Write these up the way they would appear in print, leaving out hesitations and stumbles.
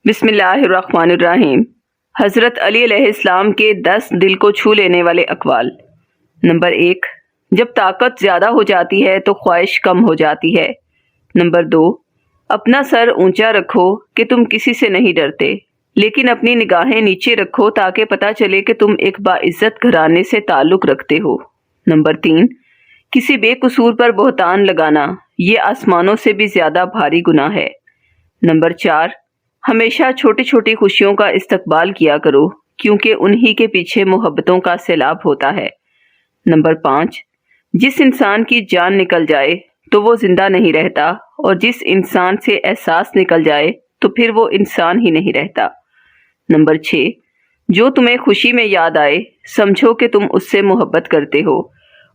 بسم اللہ الرحمن الرحیم۔ حضرت علی علیہ السلام کے 10 دل کو چھو لینے والے اقوال۔ نمبر 1، جب طاقت زیادہ ہو جاتی ہے تو خواہش کم ہو جاتی ہے۔ نمبر 2، اپنا سر اونچا رکھو کہ تم کسی سے نہیں ڈرتے، لیکن اپنی نگاہیں نیچے رکھو تاکہ پتہ چلے کہ تم ایک باعزت گھرانے سے تعلق رکھتے ہو۔ نمبر 3، کسی بے قصور پر بہتان لگانا یہ آسمانوں سے بھی زیادہ بھاری گناہ ہے۔ نمبر 4، ہمیشہ چھوٹی چھوٹی خوشیوں کا استقبال کیا کرو کیونکہ انہی کے پیچھے محبتوں کا سیلاب ہوتا ہے۔ نمبر 5، جس انسان کی جان نکل جائے تو وہ زندہ نہیں رہتا، اور جس انسان سے احساس نکل جائے تو پھر وہ انسان ہی نہیں رہتا۔ نمبر 6، جو تمہیں خوشی میں یاد آئے سمجھو کہ تم اس سے محبت کرتے ہو،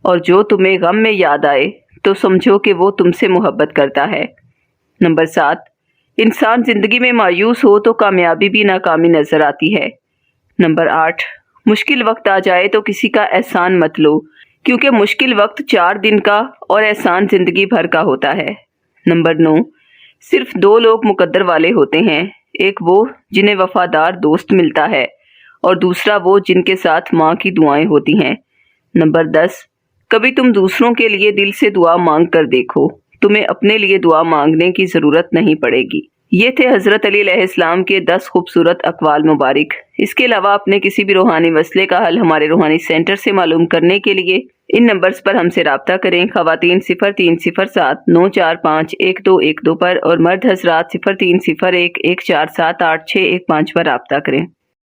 اور جو تمہیں غم میں یاد آئے تو سمجھو کہ وہ تم سے محبت کرتا ہے۔ نمبر 7، انسان زندگی میں مایوس ہو تو کامیابی بھی ناکامی نظر آتی ہے۔ نمبر 8، مشکل وقت آ جائے تو کسی کا احسان مت لو کیونکہ مشکل وقت 4 دن کا اور احسان زندگی بھر کا ہوتا ہے۔ نمبر 9، صرف 2 لوگ مقدر والے ہوتے ہیں، ایک وہ جنہیں وفادار دوست ملتا ہے اور دوسرا وہ جن کے ساتھ ماں کی دعائیں ہوتی ہیں۔ نمبر 10، کبھی تم دوسروں کے لیے دل سے دعا مانگ کر دیکھو، تمہیں اپنے لیے دعا مانگنے کی ضرورت نہیں پڑے گی۔ یہ تھے حضرت علی علیہ السلام کے 10 خوبصورت اقوال مبارک۔ اس کے علاوہ اپنے کسی بھی روحانی مسئلے کا حل ہمارے روحانی سینٹر سے معلوم کرنے کے لیے ان نمبرز پر ہم سے رابطہ کریں۔ خواتین 0307 945 1212 پر اور مرد حضرات 0301 1478615 پر رابطہ کریں۔